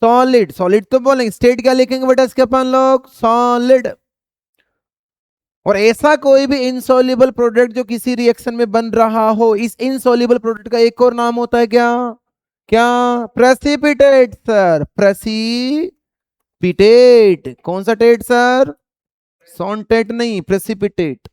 सॉलिड। सॉलिड तो बोलेंगे। स्टेट क्या लिखेंगे बेटा इसके अपन लोग? सॉलिड। और ऐसा कोई भी इनसॉल्युबल प्रोडक्ट जो किसी रिएक्शन में बन रहा हो, इस इनसॉल्युबल प्रोडक्ट का एक और नाम होता है क्या? क्या? Precipitate sir. प्रेसिपिटेट। कौन सा टेट सर? सॉन्टेट नहीं, प्रेसिपिटेट।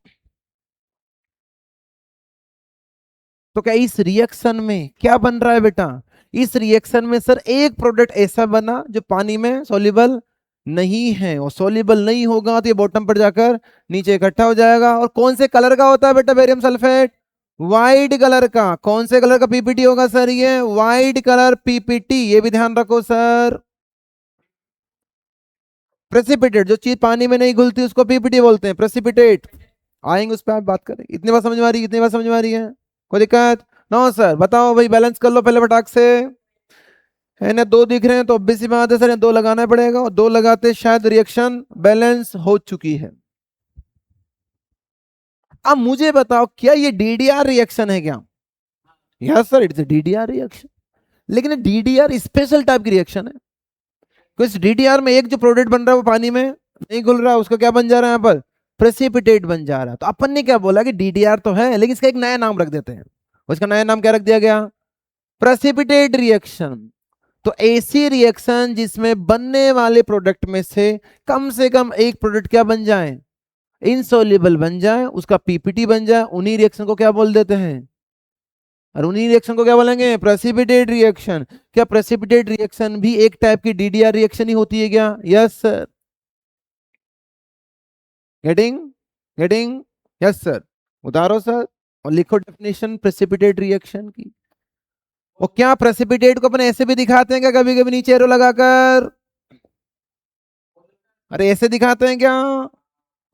तो क्या इस रिएक्शन में क्या बन रहा है बेटा? इस रिएक्शन में सर एक प्रोडक्ट ऐसा बना जो पानी में सॉल्युबल नहीं है, और सॉल्युबल नहीं होगा तो ये बॉटम पर जाकर नीचे इकट्ठा हो जाएगा। और कौन से कलर का होता है बेटा बेरियम सल्फेट? वाइट कलर का। कौन से कलर का पीपीटी होगा सर? ये वाइट कलर पीपीटी। ये भी ध्यान रखो सर। प्रेसिपिटेट, जो चीज पानी में नहीं घुलती उसको पीपीटी बोलते हैं, प्रेसिपिटेट। आएंगे उस पर, आप बात करेंगे। इतनी बात समझ में आ रही है? इतनी बात समझ में आ रही है? कोई दिक्कत? No sir. बताओ भाई, बैलेंस कर लो पहले फटाक से। है ना, 2 दिख रहे हैं तो ऑब्वियस सी बात है सर, 2 लगाना पड़ेगा, और 2 लगाते शायद रिएक्शन बैलेंस हो चुकी है। अब मुझे बताओ, क्या ये डीडीआर रिएक्शन है क्या? Yes sir, it's DDR reaction. लेकिन डीडीआर स्पेशल टाइप की रिएक्शन है। कुछ डीडीआर में एक जो प्रोडक्ट बन रहा है वो पानी में नहीं घुल रहा, उसका क्या बन जा रहा है? यहाँ पर प्रेसिपिटेट बन जा रहा है। तो अपन ने क्या बोला कि डीडीआर तो है, लेकिन इसका एक नया नाम रख देते हैं। उसका नया नाम क्या रख दिया गया? Precipitate reaction. तो ऐसी रिएक्शन जिसमें बनने वाले प्रोडक्ट में से कम एक प्रोडक्ट क्या बन जाए? इनसॉल्युबल बन जाए, उसका पीपीटी बन जाए, उन्हीं रिएक्शन को क्या बोल देते हैं? और उन्हीं रिएक्शन को क्या बोलेंगे? Precipitate reaction. क्या प्रेसिपिटेट रिएक्शन भी एक टाइप की डीडीआर रिएक्शन ही होती है क्या? Yes sir. Getting? Getting? Yes sir. उतारो सर और लिखो डेफिनेशन प्रेसिपिटेट रिएक्शन की। और क्या प्रेसिपिटेट को अपन ऐसे भी दिखाते हैं क्या कभी कभी, नीचे एरो लगाकर? अरे ऐसे दिखाते हैं क्या?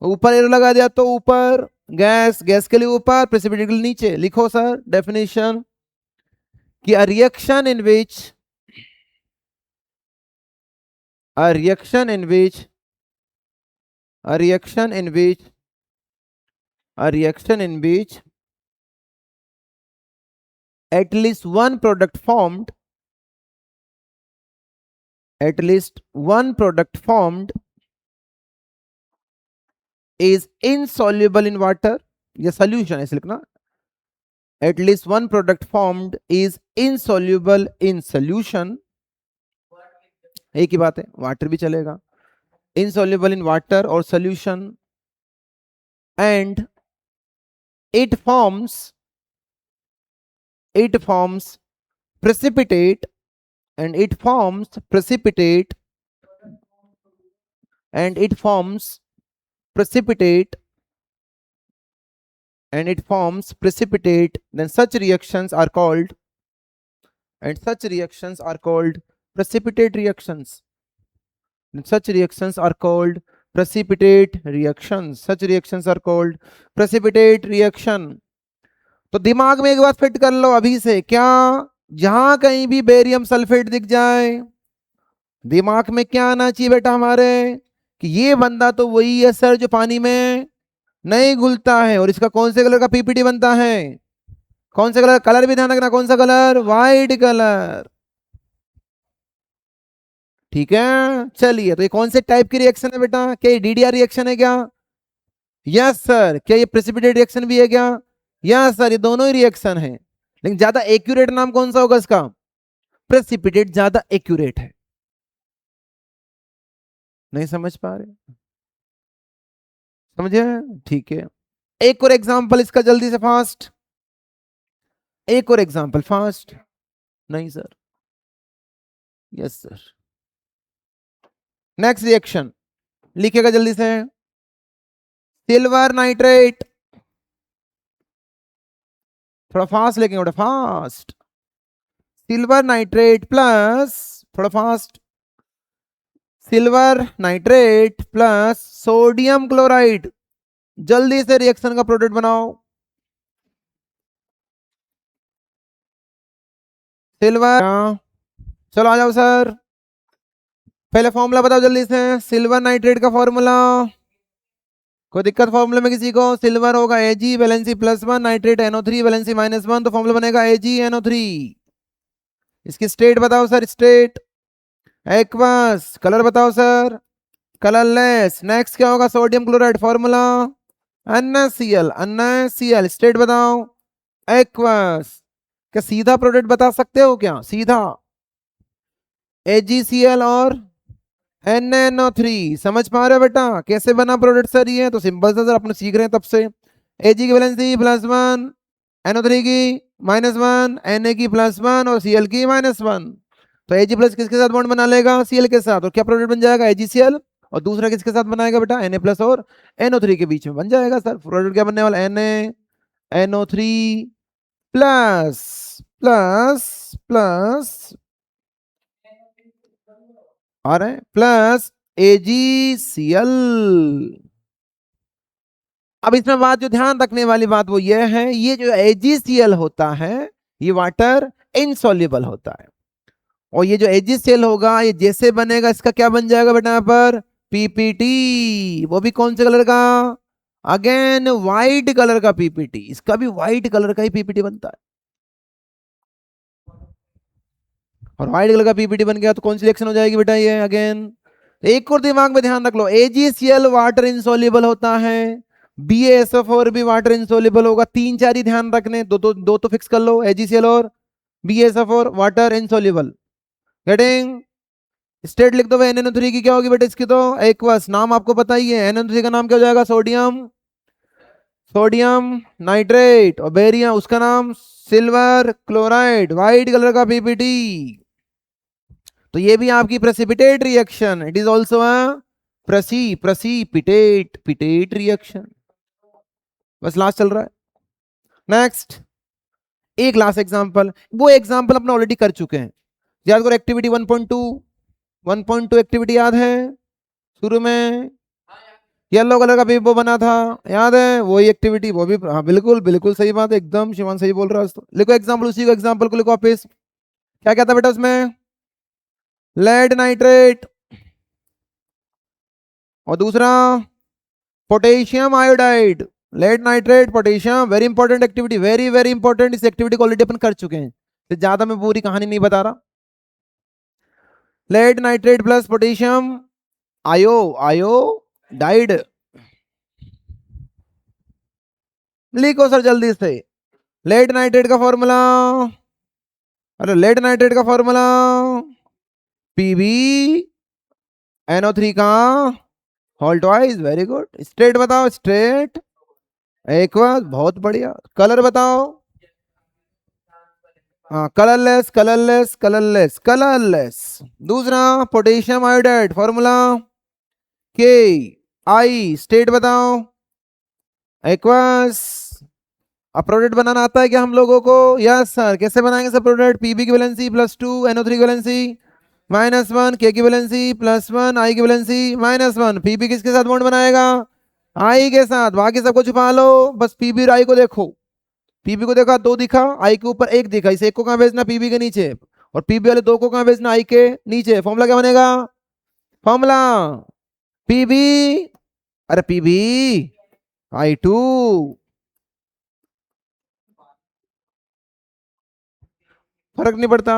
ऊपर एरो लगा दिया तो ऊपर, गैस, गैस के लिए ऊपर, प्रेसिपिटेट के लिए नीचे। लिखो सर डेफिनेशन कि a reaction in which a reaction in which a reaction in which a reaction in which at least one product formed is insoluble in water, ये solution ऐसे लिखना, at least one product formed is insoluble in solution, एक ही बात है, water भी चलेगा, insoluble in water or solution, and it forms precipitate and it forms precipitate and it forms precipitate and it forms precipitate, then such reactions are called precipitate reactions. Then such reactions are called precipitate reactions. Such reactions are called precipitate reaction. तो दिमाग में एक बात fit कर लो अभी से, क्या जहां कहीं भी बेरियम सल्फेट दिख जाए, दिमाग में क्या आना चाहिए बेटा हमारे, कि ये बंदा तो वही है सर जो पानी में नहीं घुलता है, और इसका कौन से कलर का पीपीटी बनता है, कौन सा कलर, कलर भी ध्यान रखना, कौन सा कलर, व्हाइट कलर, ठीक है। चलिए, तो ये कौन से टाइप की रिएक्शन है बेटा, क्या ये डीडीआर रिएक्शन है क्या, यस सर। क्या ये प्रेसिपिटेट रिएक्शन भी है क्या, यस सर, ये दोनों ही रिएक्शन है, लेकिन ज्यादा एक्यूरेट नाम कौन सा होगा इसका, प्रेसिपिटेट ज्यादा एक्यूरेट है। नहीं समझ पा रहे, समझे, ठीक है। एक और एग्जांपल इसका जल्दी से फास्ट, एक और एग्जांपल फास्ट, नहीं sir, yes sir. Next reaction लिखिएगा जल्दी से, सिल्वर नाइट्रेट, थोड़ा फास्ट लिखेंगे, थोड़ा फास्ट, सिल्वर नाइट्रेट प्लस, थोड़ा fast, silver nitrate plus sodium chloride, जल्दी से रिएक्शन का प्रोडक्ट बनाओ, सिल्वर, चलो आ जाओ सर, पहले फॉर्मूला बताओ जल्दी से, सिल्वर नाइट्रेट का फॉर्मूला, कोई दिक्कत फॉर्मूले में किसी को, सिल्वर होगा Ag valency +1, nitrate NO3 valency -1, तो फॉर्मूला बनेगा AgNO3। इसकी स्टेट बताओ सर, स्टेट एक्वस, कलर बताओ सर, कलरलेस। नेक्स्ट क्या होगा, sodium chloride, formula NaCl, state बताओ एक्वस। क्या सीधा प्रोडक्ट बता सकते हो क्या, सीधा AgCl और NaNO3, समझ पा रहे हो बेटा कैसे बना प्रोडक्ट सर ये, तो सिंपल सा सर अपने सीख रहे हैं तब से, Ag की वैलेंसी +1, NO3 की -1, Na की +1 और Cl की -1, तो Ag प्लस किसके साथ बॉन्ड बना लेगा, Cl के साथ, और क्या प्रोडक्ट बन जाएगा, AgCl, और दूसरा किसके साथ बनाएगा बेटा, Na प्लस और NO3 के बीच में बन जाएगा सर, प्रोडक्ट क्या बनने वाला, NaNO3 प्लस प्लस प्लस आ रहे हैं प्लस AgCl। अब इसमें बात जो ध्यान रखने वाली बात वो ये है, ये जो AgCl होता है ये वाटर इनसॉल्युबल होता है, और ये जो AgCl होगा ये जैसे बनेगा इसका क्या बन जाएगा बेटा, यहाँ पर पीपीटी, वो भी कौन से कलर का, अगेन व्हाइट कलर का पीपीटी, इसका भी व्हाइट कलर का ही पीपीटी बनता है, और व्हाइट कलर का पीपीटी बन गया तो कौन सी रिएक्शन हो जाएगी बेटा ये, अगेन एक और दिमाग में ध्यान रख लो, AgCl वाटर इनसॉल्युबल होता है, BaSO4 भी वाटर इनसॉल्युबल होगा, 3-4 ही ध्यान रखने, दो तो फिक्स कर लो, AgCl और BaSO4 water insoluble, getting, state लिख दो भाई, NaNO3 की क्या होगी बेटा, इसकी तो एक्वस, नाम आपको पता ही है, NaNO3 का नाम क्या हो जाएगा, सोडियम नाइट्रेट, और बेरियम उसका नाम सिल्वर क्लोराइड, व्हाइट कलर का पीपीटी, तो ये भी आपकी precipitate reaction, it is also precipitate reaction, बस लास्ट चल रहा है। नेक्स्ट एक लास्ट एग्जांपल, वो एग्जांपल अपना ऑलरेडी कर चुके हैं, याद करो एक्टिविटी 1.2 एक्टिविटी याद है, शुरू में येलो कलर का भी वो बना था, याद है वही एक्टिविटी, वो भी, हाँ बिल्कुल बिल्कुल सही बात है, एकदम शिवान सही बोल रहा है, तो लिखो एग्जांपल, उसी को एग्जांपल को लिखो वापस, क्या कहता बेटा उसमें, लेड नाइट्रेट, और दूसरा potassium iodide, lead nitrate potassium, very important activity, very very important. इस एक्टिविटी को ऑलरेडी अपन कर चुके हैं, तो ज्यादा मैं पूरी कहानी नहीं बता रहा। लेड नाइट्रेट प्लस पोटेशियम आयो आयो डाइड। लिखो सर जल्दी से, लेड नाइट्रेट का फॉर्मूला, अरे लेड नाइट्रेट का फॉर्मूला पीबी NO3 का whole twice, very good. State बताओ, स्ट्रेट एक्वस, बहुत बढ़िया। कलर बताओ, हाँ कलरलेस कलरलेस कलरलेस कलरलेस। दूसरा potassium iodide formula K I, state बताओ एक्वस। अब प्रोडक्ट बनाना आता है क्या हम लोगों को? Yes sir. कैसे बनाएंगे सर प्रोडक्ट? पीबी की वैलेंसी +2, NO3 की वैलेंसी -1, के की वैलेंसी +1, आई की वैलेंसी -1। पीबी किसके साथ बॉन्ड बनाएगा? आई के साथ। बाकी सबको छुपा लो, बस पीबी और आई को देखो। पीबी को देखा 2 दिखा, आई के ऊपर 1 दिखा, इसे 1 को कहां भेजना? पीबी के नीचे। और पीबी वाले 2 को कहां भेजना? आई के नीचे। फॉर्मूला क्या बनेगा? फॉर्मूला पीबी, अरे पीबी I2। फर्क नहीं पड़ता।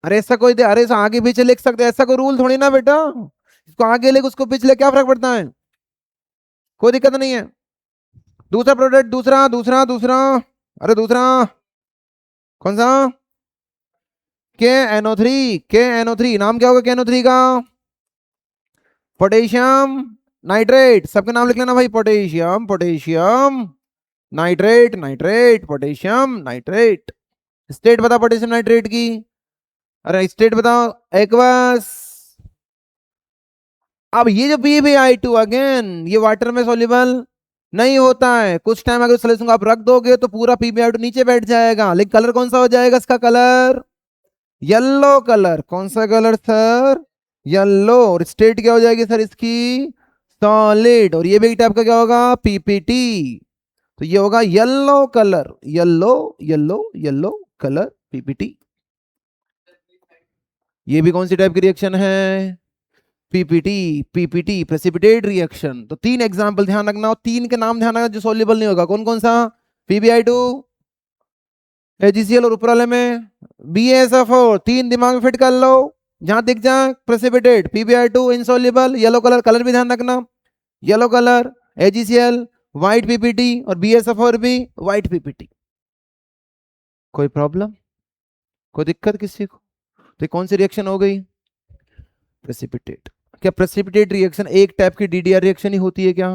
अरे ऐसा कोई दे, अरे ऐसा आगे पीछे लिख सकते, ऐसा कोई रूल थोड़ी ना बेटा। इसको आगे लिख उसको पीछे लिख, क्या फर्क पड़ता है? कोई दिक्कत नहीं है। दूसरा प्रोडक्ट, दूसरा दूसरा दूसरा, अरे दूसरा कौन सा? के NO3, के NO3 नाम क्या होगा के NO3 का? Potassium nitrate. सबके नाम लिख लेना भाई, potassium potassium nitrate nitrate potassium nitrate. State बता पोटेशियम नाइट्रेट की, अरे स्टेट बताओ एक्वस। अब ये जो PbI2 अगेन, ये वाटर में सोल्यूबल नहीं होता है। कुछ टाइम अगर सोल्यूशन आप रख दोगे तो पूरा PbI2 नीचे बैठ जाएगा। लेकिन कलर कौन सा हो जाएगा इसका? Colour yellow colour. कौन सा कलर सर? येलो। और स्टेट क्या हो जाएगी सर इसकी? सॉलिड। और ये भी टाइप का क्या होगा? PPT। तो ये होगा yellow colour, yellow yellow yellow colour PPT। ये भी कौन सी टाइप की रिएक्शन है? PPT। PPT precipitate reaction. तो 3 एग्जांपल ध्यान रखना, और 3 के नाम ध्यान रखना जो सॉल्युबल नहीं होगा। कौन कौन सा? PbI2, AgCl, और ऊपर वाले में BaSF4। 3 दिमाग में फिट कर लो, जहां दिख जाए precipitate PbI2 insoluble, yellow colour. Colour भी ध्यान रखना, yellow colour AgCl, white PPT, और BaSF4 भी व्हाइट PPT। कोई प्रॉब्लम, कोई दिक्कत किसी को? तो ये कौन सी रिएक्शन हो गई? प्रेसिपिटेट। क्या प्रेसिपिटेट रिएक्शन एक टाइप की DDR रिएक्शन ही होती है क्या?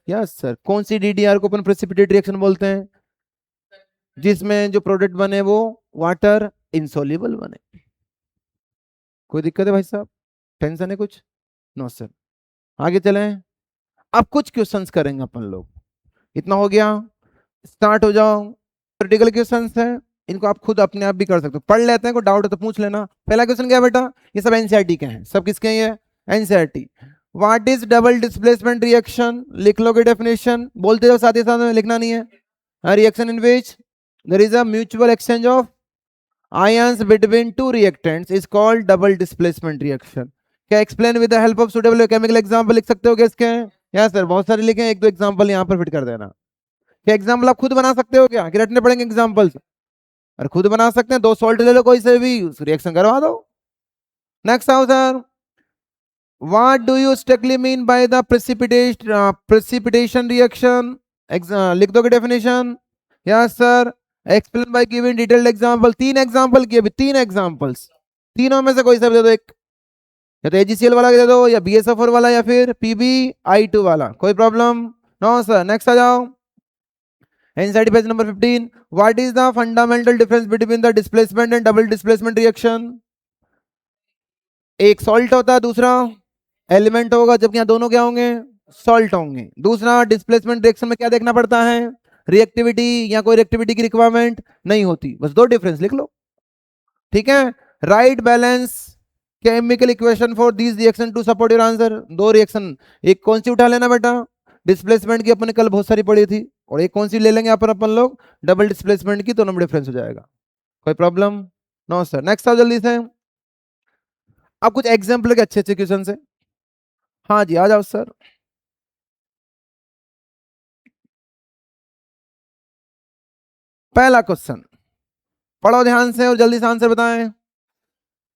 Yes sir. कौन सी DDR को अपन प्रेसिपिटेट रिएक्शन बोलते हैं? जिसमें जो प्रोडक्ट बने वो वाटर इनसॉल्युबल बने। कोई दिक्कत है भाई साहब? टेंशन है कुछ? No sir. आगे चलें, अब कुछ क्वेश्चंस करेंगे अपन लोग। इतना हो गया, स्टार्ट हो जाओ। क्रिटिकल क्वेश्चंस है, इनको आप खुद अपने आप भी कर सकते हो, पढ़ लेते हैं। कोई डाउट है तो पूछ लेना। पहला क्वेश्चन क्या है बेटा? ये सब एनसीईआरटी के हैं। सब किसके हैं ये? NCERT. What is double displacement reaction? लिख लोगे डेफिनेशन, बोलते जाओ साथ ही साथ में, लिखना नहीं है। Reaction in which there is a mutual exchange of ions between two reactants is called double displacement reaction। क्या explain with the help of suitable chemical example लिख सकते हो क्या इसके? यस सर, बहुत सारे लिखे, 1-2 एग्जांपल यहाँ पर फिट कर देना। क्या एग्जांपल आप खुद बना सकते हो क्या, कि रटने पड़ेंगे एग्जांपल्स? और खुद बना सकते हैं, 2 सॉल्ट ले लो कोई से भी, रिएक्शन करवा दो। नेक्स्ट आओ sir, what do you strictly mean by the precipitation reaction? लिख दोगे definition? Yes sir. Explain by giving detailed example. 3 example किए, 3 एग्जांपल्स, तीनों में से कोई सा दे दो एक, या तो AgCl वाला दे दो, या BaSF4 वाला, या फिर PbI2 वाला। कोई प्रॉब्लम? No sir. नेक्स्ट आ जाओ, NCERT page number 15। What is the fundamental difference between the displacement and double displacement reaction? एक सॉल्ट होता है, दूसरा एलिमेंट होगा, जबकि यहाँ दोनों क्या होंगे? सॉल्ट होंगे। दूसरा डिस्प्लेसमेंट रिएक्शन में क्या देखना पड़ता है? रिएक्टिविटी, या कोई रिएक्टिविटी की रिक्वायरमेंट नहीं होती। बस 2 डिफरेंस लिख लो, ठीक है। Right balance chemical equation for this reaction to support your answer. 2 reaction, एक कौन सी उठा लेना बेटा? डिस्प्लेसमेंट की अपने कल बहुत सारी पढ़ी थी, और एक कौन सी ले लेंगे अपन लोग? डबल डिस्प्लेसमेंट की। दोनों में डिफरेंस हो जाएगा। कोई प्रॉब्लम? No sir. नेक्स्ट आओ जल्दी से। अब कुछ एग्जाम्पल के अच्छे अच्छे क्वेश्चन है। हाँ जी, आ जाओ सर। पहला क्वेश्चन पढ़ो ध्यान से और जल्दी से आंसर बताएं।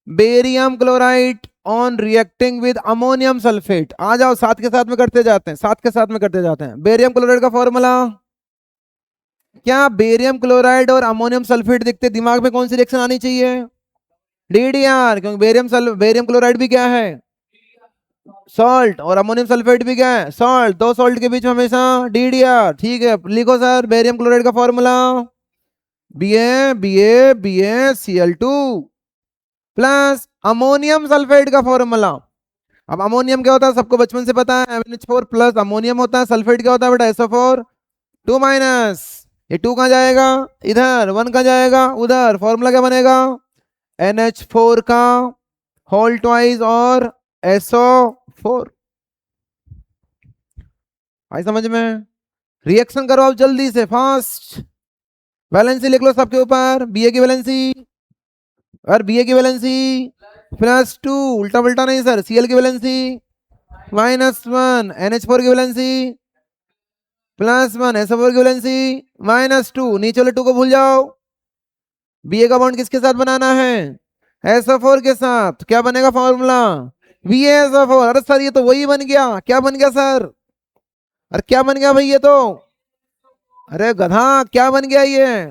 Barium chloride on reacting with ammonium sulphate, आ जाओ साथ के साथ में करते जाते हैं, साथ के साथ में करते जाते हैं। बेरियम क्लोराइड का फॉर्मूला क्या? बेरियम क्लोराइड और अमोनियम सल्फेट दिखते दिमाग में कौन सी रिएक्शन आनी चाहिए? डीडीआर, क्योंकि बेरियम क्लोराइड भी क्या है? सॉल्ट, और अमोनियम सल्फेट भी क्या है? सॉल्ट। दो सॉल्ट के बीच में हमेशा डीडीआर। ठीक है, लिखो सर बेरियम क्लोराइड का formula BaCl2 plus ammonium sulphate का फॉर्मूला। अब अमोनियम क्या होता है सबको बचपन से पता है, MnH4 प्लस अमोनियम होता है। सल्फेट क्या होता है बेटा? SO4 2 minus. ये 2 कहाँ जाएगा? इधर। 1 कहाँ जाएगा? उधर। फॉर्मूला क्या बनेगा? NH4 का होल ट्वाइस और SO4। आई समझ में? रिएक्शन करो आप जल्दी से, फास्ट। वैलेंसी लिख लो सबके ऊपर। Ba की वैलेंसी, और Ba की वैलेंसी +2, उल्टा उल्टा नहीं सर। Cl की वैलेंसी -1, NH4 की वैलेंसी +1, SO4 की वैलेंसी -2। नीचे वाले 2 को भूल जाओ। Ba का बॉन्ड किसके साथ बनाना है? SO4 के साथ। क्या बनेगा फॉर्मूला? BaSO4। अरे सर ये तो वही बन गया। क्या बन गया सर? अरे क्या बन गया भाई ये तो? अरे गधा क्या बन गया ये?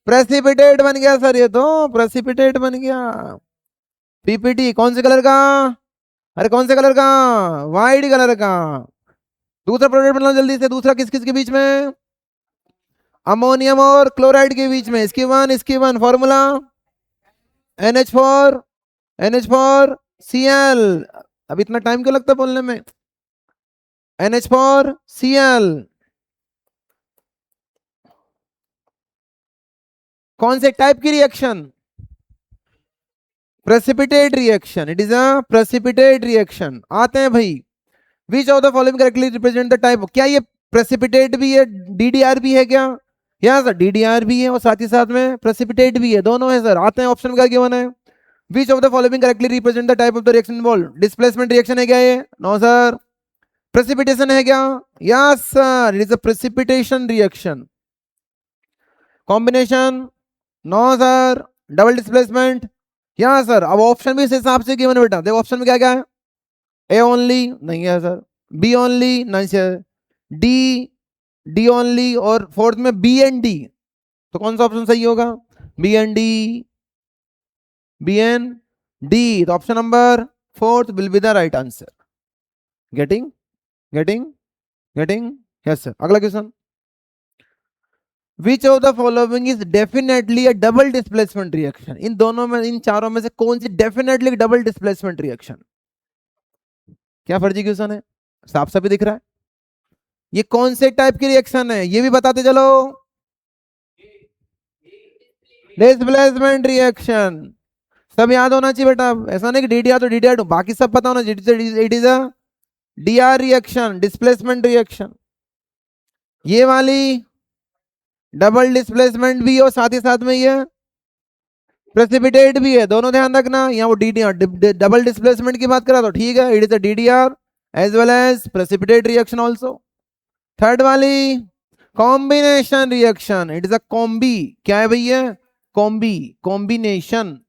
प्रेसिपिटेट बन गया सर, ये तो प्रेसिपिटेट बन गया। पीपीटी कौन से कलर का? अरे कौन से कलर का? वाइट कलर का। दूसरा प्रोडक्ट बनाओ जल्दी से। दूसरा किस किस के बीच में? अमोनियम और क्लोराइड के बीच में। इसकी 1 इसकी 1। Formula NH4Cl। अब इतना टाइम क्यों लगता है बोलने में? NH4Cl कौन से टाइप की reaction? Precipitate reaction. It is a precipitate reaction. आते हैं भाई। विच of the following correctly represent the type. क्या ये प्रेसिपिटेट भी है, डीडीआर भी है क्या? यहाँ सर डीडीआर भी है और साथ ही साथ में प्रेसिपिटेट भी है, दोनों है सर। आते हैं ऑप्शन में क्या गिवन है। Which of the following correctly represent the type of the reaction involve. Displacement reaction है क्या ये? No sir. प्रेसिपिटेशन है क्या? Yes sir, it is a precipitation reaction. Combination? No sir. Double displacement? यहाँ sir. अब option भी इस हिसाब से गिवन है बेटा। देखो ऑप्शन में क्या क्या है। ए ओनली नहीं है सर, बी ओनली नहीं सर, डी ओनली, और फोर्थ में बी एंड डी। तो कौन सा ऑप्शन सही होगा? B and D. तो option number 4 will be the right answer. Getting getting getting? Yes sir. अगला question. Which of the following is definitely a double displacement reaction. इन दोनों में, इन चारों में से कौन सी डेफिनेटली डबल डिस्प्लेसमेंट रिएक्शन? क्या फर्जी क्वेश्चन है, साफ साफ ही दिख रहा है। ये कौन से टाइप की रिएक्शन है ये भी बताते चलो। Displacement reaction. सब याद होना चाहिए बेटा। ऐसा नहीं कि डीडीआर तो डीडीआर, बाकी सब पता होना चाहिए। It is a DR reaction, displacement reaction. ये वाली डबल डिस्प्लेसमेंट भी और साथ ही साथ में ये प्रेसिपिटेट भी है, दोनों ध्यान रखना। यहाँ वो डीडीआर डबल डिस्प्लेसमेंट की बात करा तो ठीक है, it is a DDR as well as precipitate reaction also. Third वाली combination reaction, it is a combi. क्या है भैया? Combi, combination.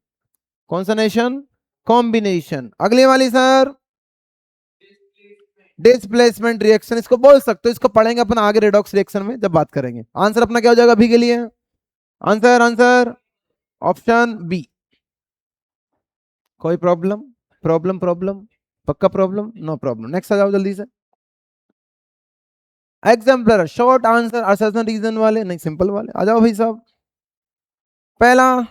कौन सा नेशन? कॉम्बिनेशन। अगली वाली सर डिस्प्लेसमेंट रिएक्शन, इसको बोल सकते हो, इसको पढ़ेंगे अपन आगे रेडॉक्स रिएक्शन में जब बात करेंगे। आंसर अपना क्या हो जाएगा अभी के लिए? Answer answer option B. कोई प्रॉब्लम? प्रॉब्लम पक्का प्रॉब्लम? No problem. नेक्स्ट आ जाओ जल्दी से। Exemplar short answer assertion reason वाले नहीं, सिंपल वाले। आ जाओ भाई साहब। पहला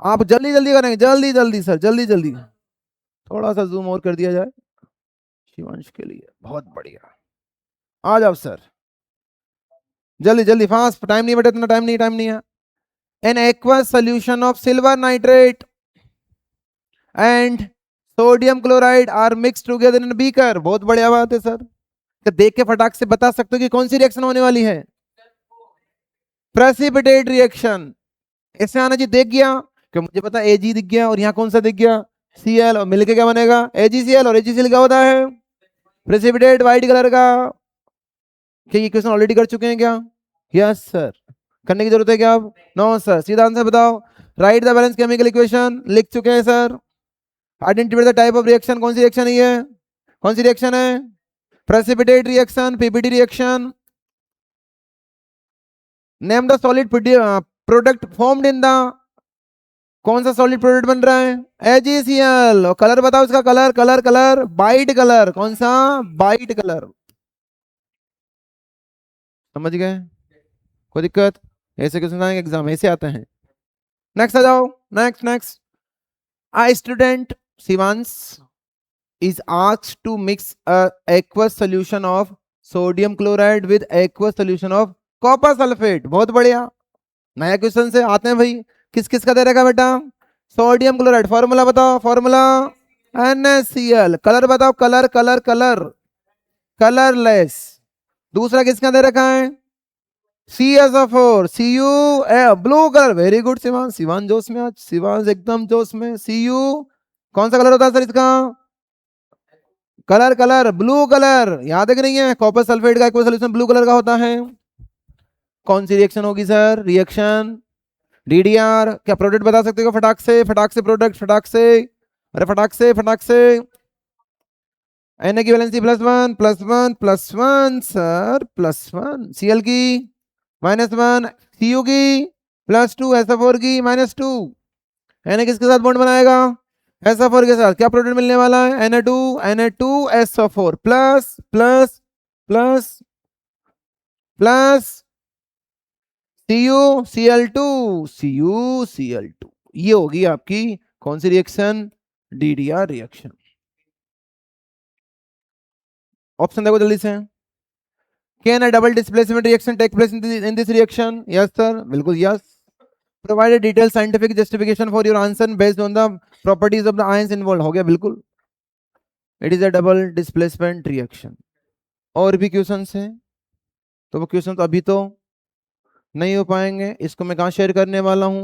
आप जल्दी जल्दी करेंगे, जल्दी जल्दी सर, जल्दी जल्दी। थोड़ा सा जूम और कर दिया जाए शिवांश के लिए, बहुत बढ़िया। आ जाओ सर जल्दी जल्दी, फास्ट। टाइम नहीं बेटा, इतना टाइम नहीं है। An aqueous solution of silver nitrate and sodium chloride are mixed together in beaker. बहुत बढ़िया बात है सर। तो देख के फटाक से बता सकते हो कि कौन सी रिएक्शन होने वाली है? Precipitate reaction. ऐसे आना जी, देख गया कि मुझे पता Ag दिख गया, और यहाँ कौन सा दिख गया? Cl, और मिलके क्या बनेगा? AgCl, और AgCl क्या होता है? प्रेसिपिटेट, व्हाइट कलर का। क्या ये क्वेश्चन ऑलरेडी कर चुके हैं क्या? Yes sir. करने की जरूरत है क्या अब? नो सर, सीधा आंसर बताओ। Right the balance chemical equation, लिख चुके हैं sir. Identify the type of reaction, कौन सी रिएक्शन है ये? कौन सी रिएक्शन है? Precipitate reaction, PPT reaction. Name the solid product formed in the, कौन सा सॉलिड प्रोडक्ट बन रहा है? एजीसीएल। और कलर बताओ इसका, colour colour colour, white colour, कौन सा? White colour. समझ गए? कोई दिक्कत? ऐसे क्वेश्चन आएंगे एग्जाम, ऐसे आते हैं। नेक्स्ट आ जाओ, next next. A student, Shivans, is asked to mix a aqueous solution of sodium chloride with aqueous solution of copper sulfate। बहुत बढ़िया, नया क्वेश्चन से आते हैं भाई। किस किस का दे रखा बेटा? Sodium chloride. फॉर्मूला बताओ, फॉर्मूला NaCl। कलर बताओ, कलर कलर कलर, कलरलेस। दूसरा किसका दे रखा है? CSO4, Cu, blue colour. Very good Shivansh, Shivansh जोश में आज, शिवांश एकदम जोश में। Cu कौन सा कलर होता है सर इसका? Colour colour, blue colour. याद है कि नहीं है? कॉपर सल्फेट का एक्वस सॉल्यूशन ब्लू कलर का होता है। कौन सी रिएक्शन होगी सर? Reaction DDR। क्या प्रोडक्ट बता सकते हो फटाक से? फटाक से प्रोडक्ट, फटाक से, अरे फटाक से फटाक से। Na की वैलेंसी +1 +1 +1 सर, +1। Cl की -1, Cu की +2, SO4 की -2। Na किसके साथ बॉन्ड बनाएगा? SO4 के साथ। क्या प्रोडक्ट मिलने वाला है? Na2SO4 plus plus plus plus CuCl2। ये होगी आपकी कौन सी रिएक्शन? DDR reaction. ऑप्शन देखो जल्दी से। Can a double displacement reaction take place in this reaction? Yes sir, बिल्कुल yes. Provide a detailed scientific justification for your answer based on the properties of the ions involved। हो गया बिल्कुल। It is a double displacement reaction। और भी question हैं तो वो question अभी तो नहीं हो पाएंगे। इसको मैं कहाँ शेयर करने वाला हूँ?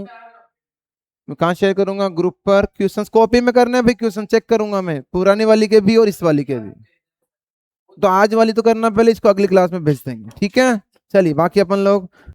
मैं कहाँ शेयर करूंगा? ग्रुप पर। क्वेश्चंस कॉपी में करने हैं भाई, क्वेश्चन चेक करूंगा मैं, पुरानी वाली के भी और इस वाली के भी। तो आज वाली तो करना, पहले इसको अगली क्लास में भेज देंगे, ठीक है? चलिए बाकी अपन लोग